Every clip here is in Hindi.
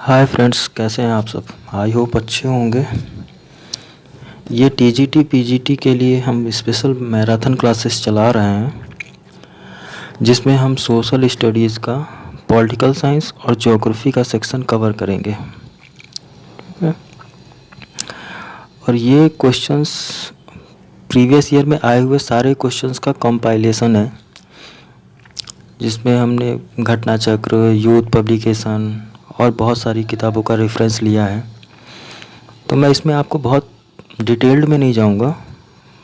हाय फ्रेंड्स, कैसे हैं आप सब। आई होप अच्छे होंगे। ये टीजीटी पीजीटी के लिए हम स्पेशल मैराथन क्लासेस चला रहे हैं, जिसमें हम सोशल स्टडीज़ का, पॉलिटिकल साइंस और ज्योग्राफी का सेक्शन कवर करेंगे। ठीक है। और ये क्वेश्चंस प्रीवियस ईयर में आए हुए सारे क्वेश्चंस का कंपाइलेशन है, जिसमें हमने घटना चक्र, यूथ पब्लिकेशन और बहुत सारी किताबों का रेफरेंस लिया है। तो मैं इसमें आपको बहुत डिटेल्ड में नहीं जाऊंगा,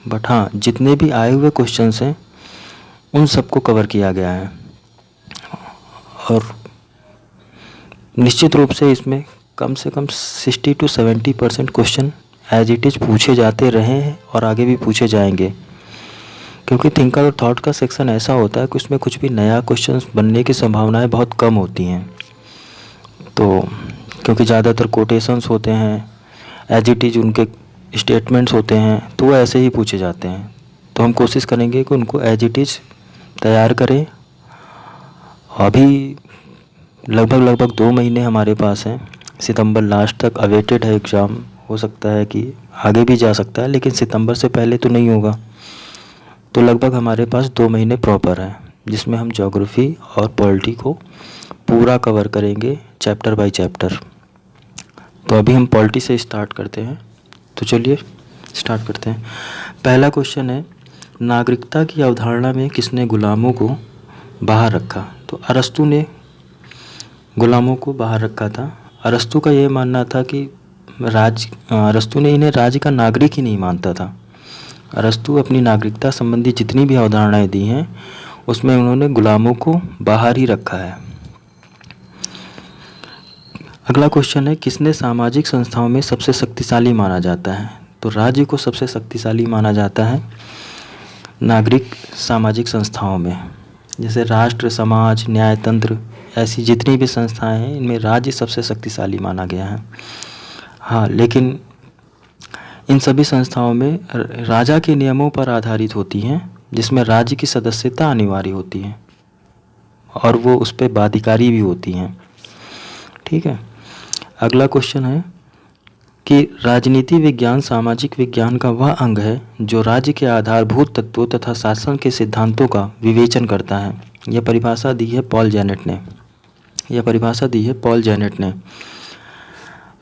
बट हाँ, जितने भी आए हुए क्वेश्चंस हैं उन सबको कवर किया गया है। और निश्चित रूप से इसमें कम से कम 60 to 70% question as it is पूछे जाते रहे हैं और आगे भी पूछे जाएंगे, क्योंकि थिंकर और थॉट का सेक्शन ऐसा होता है कि उसमें कुछ भी नया क्वेश्चन बनने की संभावनाएं बहुत कम होती हैं। तो क्योंकि ज़्यादातर कोटेशंस होते हैं, एज इट इज़ उनके स्टेटमेंट्स होते हैं, तो वो ऐसे ही पूछे जाते हैं। तो हम कोशिश करेंगे कि उनको एज इट इज़ तैयार करें। अभी लगभग 2 महीने हमारे पास हैं। सितंबर लास्ट तक अवेटेड है एग्ज़ाम। हो सकता है कि आगे भी जा सकता है, लेकिन सितंबर से पहले तो नहीं होगा। तो लगभग हमारे पास 2 महीने प्रॉपर हैं, जिसमें हम ज्योग्राफी और पॉलिटी को पूरा कवर करेंगे, चैप्टर बाय चैप्टर। तो अभी हम पॉलिटी से स्टार्ट करते हैं। तो चलिए स्टार्ट करते हैं। पहला क्वेश्चन है, नागरिकता की अवधारणा में किसने गुलामों को बाहर रखा। तो अरस्तु ने गुलामों को बाहर रखा था। अरस्तु का ये मानना था कि अरस्तु ने इन्हें राज्य का नागरिक ही नहीं मानता था। अरस्तु अपनी नागरिकता संबंधी जितनी भी अवधारणाएं दी हैं, उसमें उन्होंने गुलामों को बाहर ही रखा है। अगला क्वेश्चन है, किसने सामाजिक संस्थाओं में सबसे शक्तिशाली माना जाता है। तो राज्य को सबसे शक्तिशाली माना जाता है नागरिक सामाजिक संस्थाओं में, जैसे राष्ट्र, समाज, न्यायतंत्र, ऐसी जितनी भी संस्थाएं हैं, इनमें राज्य सबसे शक्तिशाली माना गया है। हाँ, लेकिन इन सभी संस्थाओं में राजा के नियमों पर आधारित होती हैं, जिसमें राज्य की सदस्यता अनिवार्य होती है और वो उस पर बाध्यकारी भी होती हैं। ठीक है। अगला क्वेश्चन है कि राजनीति विज्ञान सामाजिक विज्ञान का वह अंग है जो राज्य के आधारभूत तत्वों तथा शासन के सिद्धांतों का विवेचन करता है। यह परिभाषा दी है पॉल जेनेट ने।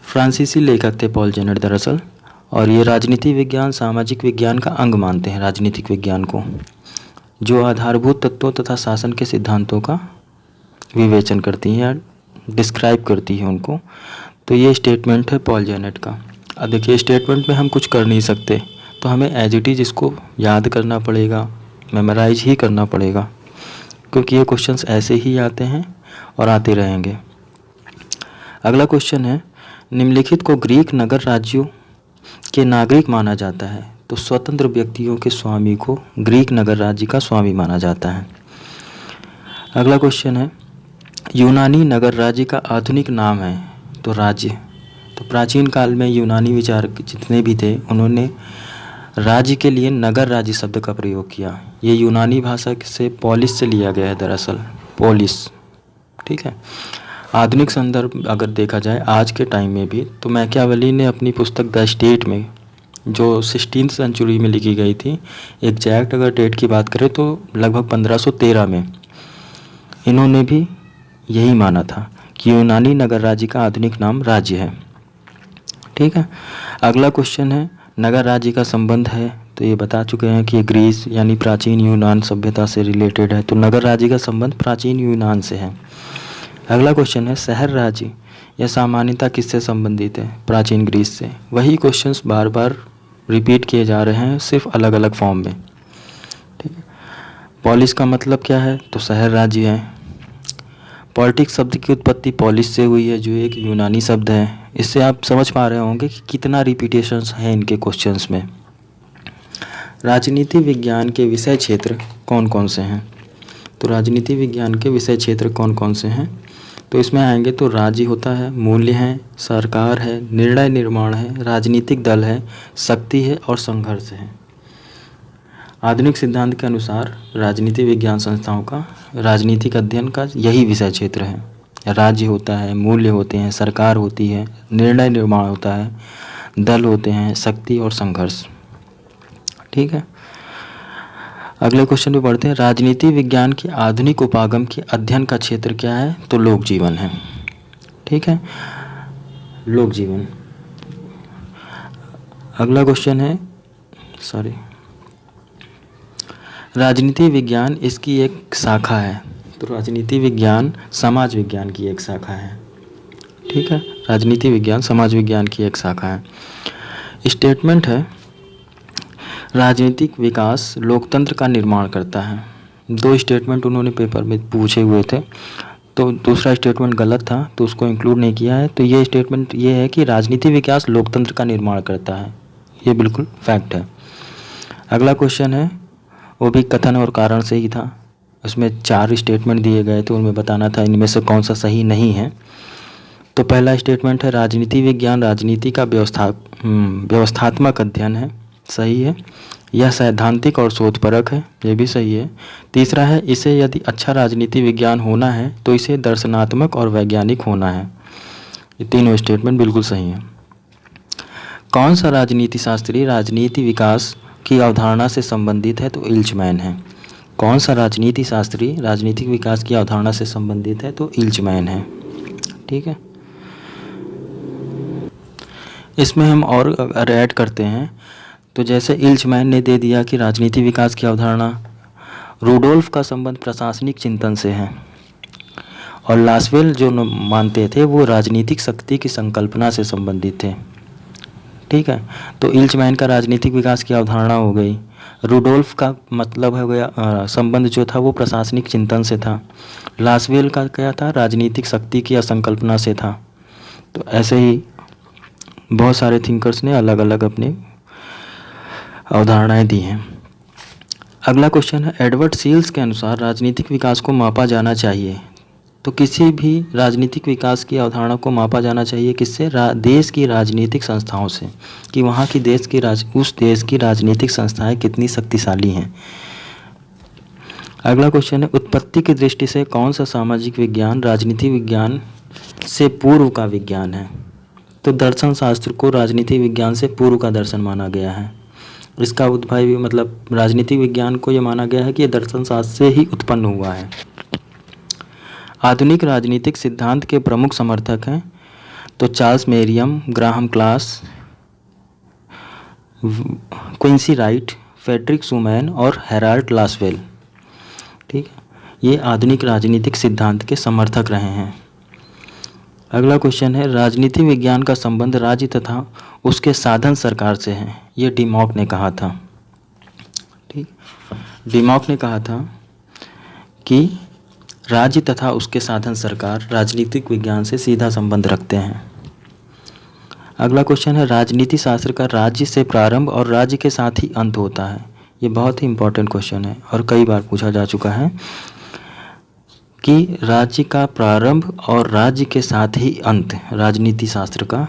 फ्रांसीसी लेखक थे पॉल जेनेट दरअसल। और ये राजनीति विज्ञान सामाजिक विज्ञान का अंग मानते हैं राजनीतिक विज्ञान को, जो आधारभूत तत्वों तथा शासन के सिद्धांतों का विवेचन करती है या डिस्क्राइब करती है उनको। तो ये स्टेटमेंट है पॉल जेनेट का। अब देखिए, स्टेटमेंट में हम कुछ कर नहीं सकते, तो हमें एज इट इज़ इसको याद करना पड़ेगा, मेमोराइज ही करना पड़ेगा, क्योंकि ये क्वेश्चंस ऐसे ही आते हैं और आते रहेंगे। अगला क्वेश्चन है, निम्नलिखित को ग्रीक नगर राज्यों के नागरिक माना जाता है। तो स्वतंत्र व्यक्तियों के स्वामी को ग्रीक नगर राज्य का स्वामी माना जाता है। अगला क्वेश्चन है, यूनानी नगर राज्य का आधुनिक नाम है। तो राज्य, तो प्राचीन काल में यूनानी विचारक जितने भी थे, उन्होंने राज्य के लिए नगर राज्य शब्द का प्रयोग किया। ये यूनानी भाषा से पॉलिस से लिया गया है दरअसल, पोलिस। ठीक है। आधुनिक संदर्भ अगर देखा जाए आज के टाइम में भी, तो मैकियावेली ने अपनी पुस्तक द स्टेट में, जो 16th सेंचुरी में लिखी गई थी, एग्जैक्ट अगर डेट की बात करें तो लगभग 1513 में, इन्होंने भी यही माना था कि यूनानी नगर राज्य का आधुनिक नाम राज्य है। ठीक है। अगला क्वेश्चन है, नगर राज्य का संबंध है। तो ये बता चुके हैं कि ये ग्रीस यानी प्राचीन यूनान सभ्यता से रिलेटेड है। तो नगर राज्य का संबंध प्राचीन यूनान से है। अगला क्वेश्चन है, शहर राज्य या सामान्यता किससे संबंधित है। प्राचीन ग्रीस से। वही क्वेश्चंस बार बार रिपीट किए जा रहे हैं, सिर्फ अलग अलग फॉर्म में। ठीक है। पॉलिस का मतलब क्या है। तो शहर राज्य है। पॉलिटिक्स शब्द की उत्पत्ति पॉलिस से हुई है, जो एक यूनानी शब्द है। इससे आप समझ पा रहे होंगे कि कितना रिपीटेशंस है इनके क्वेश्चंस में। राजनीति विज्ञान के विषय क्षेत्र कौन कौन से हैं। तो राजनीति विज्ञान के विषय क्षेत्र कौन कौन से हैं, तो इसमें आएंगे तो राज्य होता है, मूल्य है, सरकार है, निर्णय निर्माण है, राजनीतिक दल है, शक्ति है और संघर्ष है। आधुनिक सिद्धांत के अनुसार राजनीति विज्ञान संस्थाओं का राजनीतिक अध्ययन का यही विषय क्षेत्र है। राज्य होता है, मूल्य होते हैं, सरकार होती है, निर्णय निर्माण होता है, दल होते हैं, शक्ति और संघर्ष। ठीक है, अगले क्वेश्चन पे बढ़ते हैं। राजनीति विज्ञान की आधुनिक उपागम के अध्ययन का क्षेत्र क्या है? तो लोक जीवन है। ठीक है, लोक जीवन। अगला क्वेश्चन है, राजनीति विज्ञान इसकी एक शाखा है। तो राजनीति विज्ञान समाज विज्ञान की एक शाखा है। ठीक है, राजनीति विज्ञान समाज विज्ञान की एक शाखा है। स्टेटमेंट है, राजनीतिक विकास लोकतंत्र का निर्माण करता है। दो स्टेटमेंट उन्होंने पेपर में पूछे हुए थे, तो दूसरा स्टेटमेंट गलत था तो उसको इंक्लूड नहीं किया है। तो ये स्टेटमेंट ये है कि राजनीतिक विकास लोकतंत्र का निर्माण करता है, ये बिल्कुल फैक्ट है। अगला क्वेश्चन है, वो भी कथन और कारण से ही था। उसमें 4 स्टेटमेंट दिए गए थे, उनमें बताना था इनमें से कौन सा सही नहीं है। तो पहला स्टेटमेंट है, राजनीति विज्ञान राजनीति का व्यवस्थात्मक अध्ययन है, सही है। यह सैद्धांतिक और शोधपरक है, ये भी सही है। तीसरा है, इसे यदि अच्छा राजनीति विज्ञान होना है तो इसे दर्शनात्मक और वैज्ञानिक होना है। ये तीनों स्टेटमेंट बिल्कुल सही हैं। कौन सा राजनीति शास्त्री राजनीति विकास की अवधारणा से संबंधित है? तो इल्चमैन है। कौन सा राजनीति शास्त्री राजनीतिक विकास की अवधारणा से संबंधित है? तो इल्चमैन है। ठीक है, इसमें हम और अगर ऐड करते हैं तो जैसे इल्चमैन ने दे दिया कि राजनीति विकास की अवधारणा, रूडोल्फ का संबंध प्रशासनिक चिंतन से है, और लासवेल जो मानते थे वो राजनीतिक शक्ति की संकल्पना से संबंधित थे। ठीक है, तो इल्चमैन का राजनीतिक विकास की अवधारणा हो गई, रूडोल्फ का मतलब हो गया संबंध जो था वो प्रशासनिक चिंतन से था, लासवेल का क्या था? राजनीतिक शक्ति की संकल्पना से था। तो ऐसे ही बहुत सारे थिंकर्स ने अलग अलग अपनी अवधारणाएं दी हैं। अगला क्वेश्चन है, एडवर्ड सील्स के अनुसार राजनीतिक विकास को मापा जाना चाहिए। तो किसी भी राजनीतिक विकास की अवधारणा को मापा जाना चाहिए किससे? देश की राजनीतिक संस्थाओं से, कि वहाँ की उस देश की राजनीतिक संस्थाएं कितनी शक्तिशाली हैं। अगला क्वेश्चन है, उत्पत्ति की दृष्टि से कौन सा सामाजिक विज्ञान राजनीति विज्ञान से पूर्व का विज्ञान है? तो दर्शन शास्त्र को राजनीति विज्ञान से पूर्व का दर्शन माना गया है। इसका उद्भव भी मतलब राजनीतिक विज्ञान को ये माना गया है कि ये दर्शन शास्त्र से ही उत्पन्न हुआ है। आधुनिक राजनीतिक सिद्धांत के प्रमुख समर्थक हैं तो चार्ल्स मेरियम, ग्राहम क्लास, क्विंसी राइट, फ्रेडरिक शूमैन और हेराल्ड लासवेल। ठीक है, ये आधुनिक राजनीतिक सिद्धांत के समर्थक रहे हैं। अगला क्वेश्चन है, राजनीति विज्ञान का संबंध राज्य तथा उसके साधन सरकार से है। ये डिमॉक ने कहा था। ठीक, डिमॉक ने कहा था कि राज्य तथा उसके साधन सरकार राजनीतिक विज्ञान से सीधा संबंध रखते हैं। अगला क्वेश्चन है, राजनीति शास्त्र का राज्य से प्रारंभ और राज्य के साथ ही अंत होता है। ये बहुत ही इंपॉर्टेंट क्वेश्चन है और कई बार पूछा जा चुका है कि राज्य का प्रारंभ और राज्य के साथ ही अंत राजनीति शास्त्र का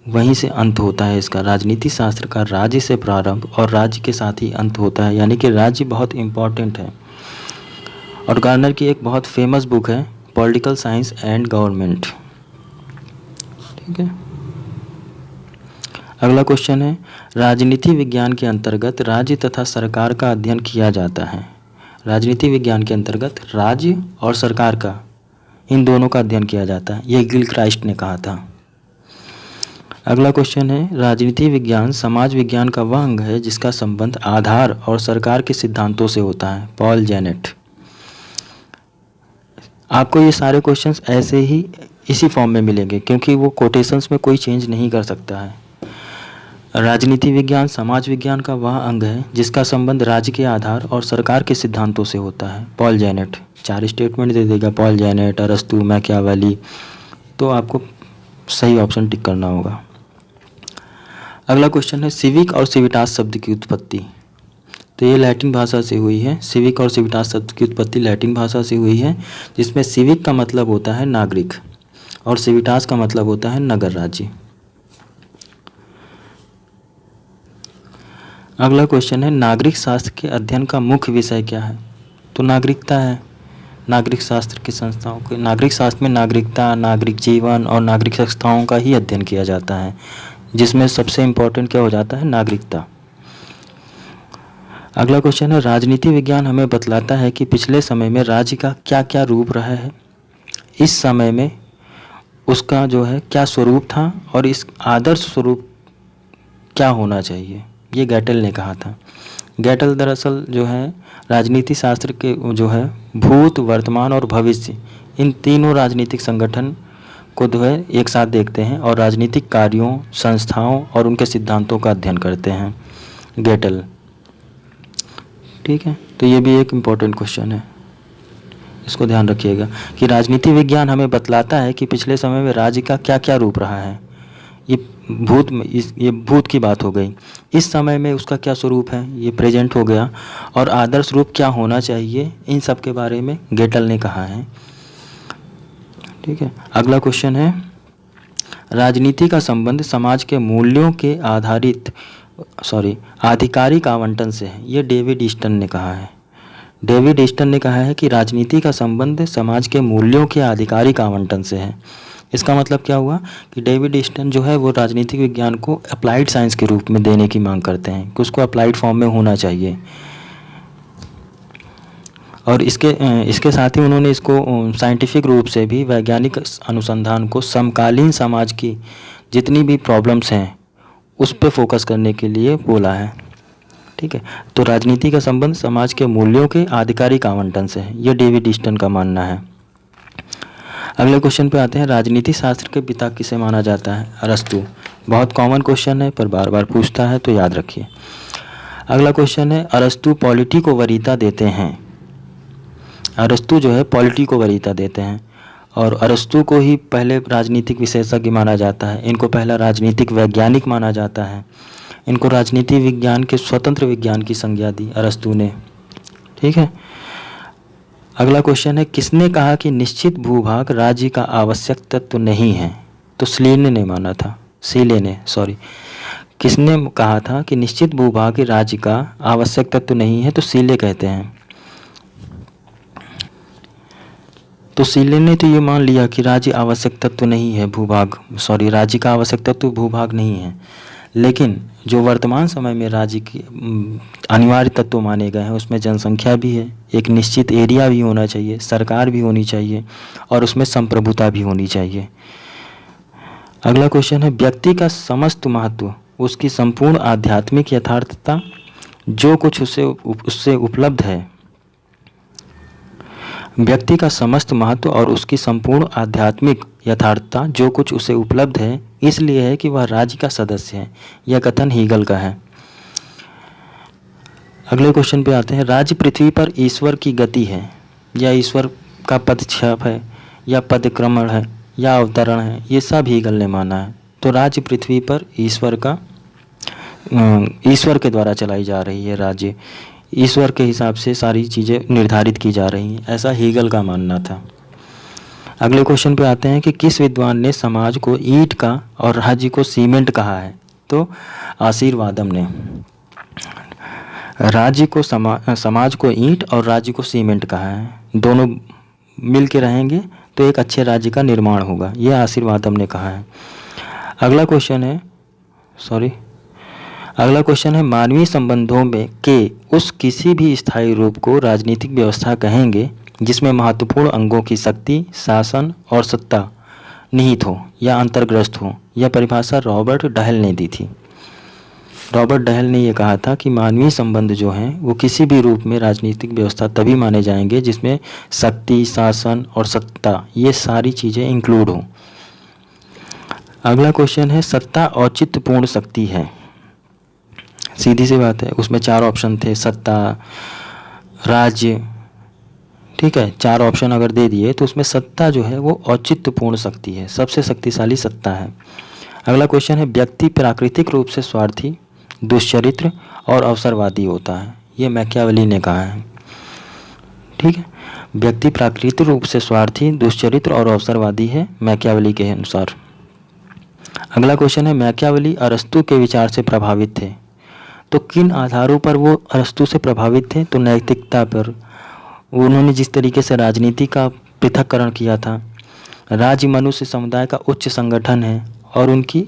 वहीं से अंत होता है। इसका राजनीति शास्त्र का राज्य से प्रारंभ और राज्य के साथ ही अंत होता है, यानी कि राज्य बहुत इम्पॉर्टेंट है। और गार्नर की एक बहुत फेमस बुक है पॉलिटिकल साइंस एंड गवर्नमेंट। ठीक है, अगला क्वेश्चन है, राजनीति विज्ञान के अंतर्गत राज्य तथा सरकार का अध्ययन किया जाता है। राजनीति विज्ञान के अंतर्गत राज्य और सरकार का, इन दोनों का अध्ययन किया जाता है, ये गिलक्राइस्ट ने कहा था। अगला क्वेश्चन है, राजनीति विज्ञान समाज विज्ञान का वह अंग है जिसका संबंध आधार और सरकार के सिद्धांतों से होता है। Paul Janet. आपको ये सारे क्वेश्चंस ऐसे ही इसी फॉर्म में मिलेंगे क्योंकि वो कोटेशंस में कोई चेंज नहीं कर सकता है। राजनीति विज्ञान समाज विज्ञान का वह अंग है जिसका संबंध राज्य के आधार और सरकार के सिद्धांतों से होता है। Paul Janet. 4 स्टेटमेंट दे देगा, पॉल जेनेट, अरस्तू, मैकियावेली, तो आपको सही ऑप्शन टिक करना होगा। अगला क्वेश्चन है, सिविक और सिविटास शब्द की उत्पत्ति। तो ये लैटिन भाषा से हुई है। सिविक और सिविटास शब्द की उत्पत्ति लैटिन भाषा से हुई है, जिसमें सिविक का मतलब होता है नागरिक और सिविटास का मतलब होता है नगर राज्य। अगला क्वेश्चन है, नागरिक शास्त्र के अध्ययन का मुख्य विषय क्या है? तो नागरिकता है। नागरिक शास्त्र की संस्थाओं के नागरिक शास्त्र में नागरिकता, नागरिक जीवन और नागरिक संस्थाओं का ही अध्ययन किया जाता है, जिसमें सबसे इम्पोर्टेंट क्या हो जाता है, नागरिकता। अगला क्वेश्चन है, राजनीति विज्ञान हमें बतलाता है कि पिछले समय में राज्य का क्या क्या रूप रहा है, इस समय में उसका जो है क्या स्वरूप था और इस आदर्श स्वरूप क्या होना चाहिए, ये गैटल ने कहा था। गैटल दरअसल जो है राजनीति शास्त्र के जो है भूत, वर्तमान और भविष्य, इन तीनों राजनीतिक संगठन को जो है एक साथ देखते हैं और राजनीतिक कार्यों, संस्थाओं और उनके सिद्धांतों का अध्ययन करते हैं, गैटल। ठीक है, तो ये भी एक इम्पोर्टेंट क्वेश्चन है, इसको ध्यान रखिएगा कि राजनीति विज्ञान हमें बतलाता है कि पिछले समय में राज्य का क्या क्या रूप रहा है। ये भूत की बात हो गई। इस समय में उसका क्या स्वरूप है, ये प्रेजेंट हो गया। और आदर्श रूप क्या होना चाहिए, इन सब के बारे में गैटल ने कहा है। ठीक है, अगला क्वेश्चन है, राजनीति का संबंध समाज के मूल्यों के आधिकारिक आवंटन से है। ये डेविड ईस्टन ने कहा है। डेविड ईस्टन ने कहा है कि राजनीति का संबंध समाज के मूल्यों के आधिकारिक आवंटन से है। इसका मतलब क्या हुआ कि डेविड ईस्टन जो है वो राजनीतिक विज्ञान को अप्लाइड साइंस के रूप में देने की मांग करते हैं कि उसको अप्लाइड फॉर्म में होना चाहिए। और इसके साथ ही उन्होंने इसको साइंटिफिक रूप से भी वैज्ञानिक अनुसंधान को समकालीन समाज की जितनी भी प्रॉब्लम्स हैं उस पर फोकस करने के लिए बोला है। ठीक है, तो राजनीति का संबंध समाज के मूल्यों के आधिकारिक आवंटन से है, यह डेविड ईस्टन का मानना है। अगले क्वेश्चन पे आते हैं, राजनीति शास्त्र के पिता किसे माना जाता है, अरस्तु। बहुत कॉमन क्वेश्चन है पर बार बार पूछता है तो याद रखिए। अगला क्वेश्चन है, अरस्तु पॉलिटी को वरीयता देते हैं। अरस्तु जो है पॉलिटी को वरीयता देते हैं और अरस्तु को ही पहले राजनीतिक विशेषज्ञ माना जाता है। इनको पहला राजनीतिक वैज्ञानिक माना जाता है। इनको राजनीति विज्ञान के स्वतंत्र विज्ञान की संज्ञा दी अरस्तु ने। ठीक है, अगला क्वेश्चन है, किसने कहा कि निश्चित भूभाग राज्य का आवश्यक तत्व नहीं है, तो सिलेने ने माना था। किसने कहा था कि निश्चित भूभाग राज्य का आवश्यक तत्व नहीं है, तो सीले कहते हैं। तो सीले ने तो ये मान लिया कि राज्य आवश्यक तत्व नहीं है, राज्य का आवश्यक तत्व भूभाग नहीं है। लेकिन जो वर्तमान समय में राज्य की अनिवार्य तत्व माने गए हैं उसमें जनसंख्या भी है, एक निश्चित एरिया भी होना चाहिए, सरकार भी होनी चाहिए और उसमें संप्रभुता भी होनी चाहिए। अगला क्वेश्चन है, व्यक्ति का समस्त महत्व, उसकी संपूर्ण आध्यात्मिक यथार्थता, जो कुछ उससे उपलब्ध है। व्यक्ति का समस्त महत्व और उसकी संपूर्ण आध्यात्मिक यथार्थता जो कुछ उसे उपलब्ध है इसलिए है कि वह राज्य का सदस्य है। यह कथन हीगल का है। अगले क्वेश्चन पे आते हैं, राज्य पृथ्वी पर ईश्वर की गति है या ईश्वर का पदक्षेप है या पदक्रमण है या अवतरण है, ये सब हीगल ने माना है। तो राज्य पृथ्वी पर ईश्वर के द्वारा चलाई जा रही है, राज्य ईश्वर के हिसाब से सारी चीज़ें निर्धारित की जा रही हैं, ऐसा हीगल का मानना था। अगले क्वेश्चन पे आते हैं कि किस विद्वान ने समाज को ईंट का और राज्य को सीमेंट कहा है, तो आशीर्वादम ने। राज्य को समाज को ईंट और राज्य को सीमेंट कहा है, दोनों मिल के रहेंगे तो एक अच्छे राज्य का निर्माण होगा, यह आशीर्वादम ने कहा है। अगला क्वेश्चन है, मानवीय संबंधों में के उस किसी भी स्थायी रूप को राजनीतिक व्यवस्था कहेंगे जिसमें महत्वपूर्ण अंगों की शक्ति, शासन और सत्ता निहित हो या अंतर्ग्रस्त हो। यह परिभाषा रॉबर्ट डहल ने दी थी। रॉबर्ट डहल ने यह कहा था कि मानवीय संबंध जो हैं वो किसी भी रूप में राजनीतिक व्यवस्था तभी माने जाएंगे जिसमें शक्ति, शासन और सत्ता, ये सारी चीज़ें इंक्लूड हों। अगला क्वेश्चन है, सत्ता औचित्यपूर्ण शक्ति है। सीधी सी बात है, उसमें 4 ऑप्शन थे, सत्ता, राज्य, ठीक है, 4 ऑप्शन अगर दे दिए तो उसमें सत्ता जो है वो औचित्यपूर्ण शक्ति है, सबसे शक्तिशाली सत्ता है। अगला क्वेश्चन है, व्यक्ति प्राकृतिक रूप से स्वार्थी, दुष्चरित्र और अवसरवादी होता है, ये मैकियावेली ने कहा है। ठीक है, व्यक्ति प्राकृतिक रूप से स्वार्थी, दुष्चरित्र और अवसरवादी है मैकियावेली के अनुसार। अगला क्वेश्चन है, मैकियावेली अरस्तु के विचार से प्रभावित थे, तो किन आधारों पर वो अरस्तु से प्रभावित थे, तो नैतिकता पर, उन्होंने जिस तरीके से राजनीति का पृथक्करण किया था, राज्य मनुष्य समुदाय का उच्च संगठन है और उनकी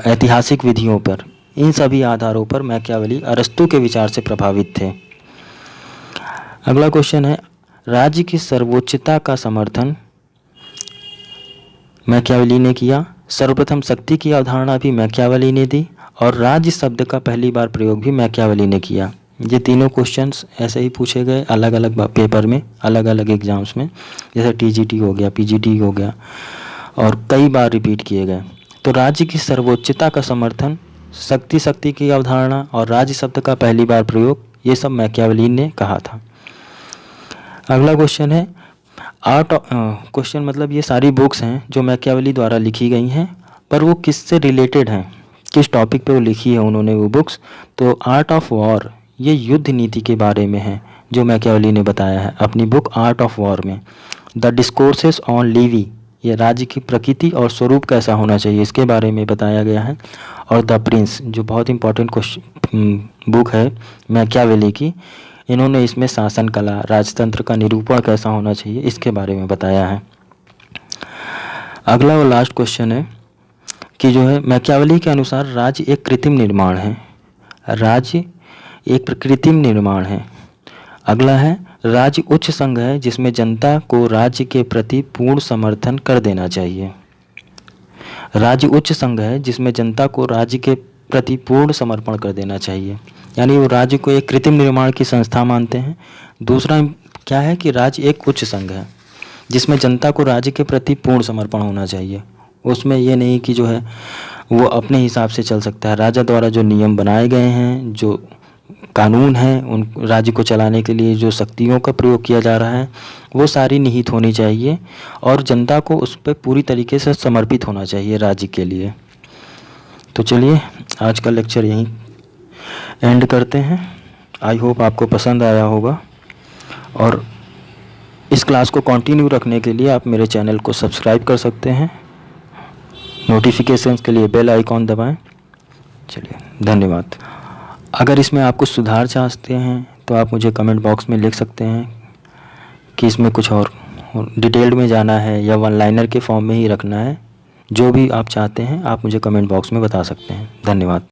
ऐतिहासिक विधियों पर, इन सभी आधारों पर मैकियावेली अरस्तू के विचार से प्रभावित थे। अगला क्वेश्चन है, राज्य की सर्वोच्चता का समर्थन मैकियावेली ने किया। सर्वप्रथम शक्ति की अवधारणा भी मैकियावेली ने दी और राज्य शब्द का पहली बार प्रयोग भी मैकियावेली ने किया। ये तीनों क्वेश्चंस ऐसे ही पूछे गए अलग अलग पेपर में, अलग अलग एग्जाम्स में, जैसे टीजीटी हो गया, पीजीटी हो गया, और कई बार रिपीट किए गए। तो राज्य की सर्वोच्चता का समर्थन, शक्ति की अवधारणा और राज्य शब्द का पहली बार प्रयोग, ये सब मैकियावेली ने कहा था। अगला क्वेश्चन है, क्वेश्चन मतलब ये सारी बुक्स हैं जो मैकियावेली द्वारा लिखी गई हैं, पर वो किससे रिलेटेड हैं, किस टॉपिक पे वो लिखी है उन्होंने वो बुक्स। तो आर्ट ऑफ वॉर, ये युद्ध नीति के बारे में है जो मैकियावेली ने बताया है अपनी बुक आर्ट ऑफ वॉर में। द डिस्कोर्सेस ऑन लीवी, ये राज्य की प्रकृति और स्वरूप कैसा होना चाहिए इसके बारे में बताया गया है। और द प्रिंस, जो बहुत इंपॉर्टेंट बुक है मैकियावेली की, इन्होंने इसमें शासन कला, राजतंत्र का निरूपण कैसा होना चाहिए इसके बारे में बताया है। अगला और लास्ट क्वेश्चन है कि जो है मैकियावेली के अनुसार राज्य एक कृत्रिम निर्माण है। राज्य एक कृत्रिम निर्माण है। अगला है, राज्य उच्च संघ है जिसमें जनता को राज्य के प्रति पूर्ण समर्थन कर देना चाहिए। राज्य उच्च संघ है जिसमें जनता को राज्य के प्रति पूर्ण समर्पण कर देना चाहिए, यानी वो राज्य को एक कृत्रिम निर्माण की संस्था मानते हैं। दूसरा क्या है कि राज्य एक उच्च संघ है जिसमें जनता को राज्य के प्रति पूर्ण समर्पण होना चाहिए। उसमें ये नहीं कि जो है वो अपने हिसाब से चल सकता है। राजा द्वारा जो नियम बनाए गए हैं, जो कानून है, उन राज्य को चलाने के लिए जो शक्तियों का प्रयोग किया जा रहा है, वो सारी निहित होनी चाहिए और जनता को उस पर पूरी तरीके से समर्पित होना चाहिए राज्य के लिए। तो चलिए आज का लेक्चर यहीं एंड करते हैं। आई होप आपको पसंद आया होगा, और इस क्लास को कंटिन्यू रखने के लिए आप मेरे चैनल को सब्सक्राइब कर सकते हैं। नोटिफिकेशंस के लिए बेल आइकॉन दबाएं। चलिए, धन्यवाद। अगर इसमें आप कुछ सुधार चाहते हैं तो आप मुझे कमेंट बॉक्स में लिख सकते हैं कि इसमें कुछ और डिटेल्ड में जाना है या वन लाइनर के फॉर्म में ही रखना है। जो भी आप चाहते हैं आप मुझे कमेंट बॉक्स में बता सकते हैं। धन्यवाद।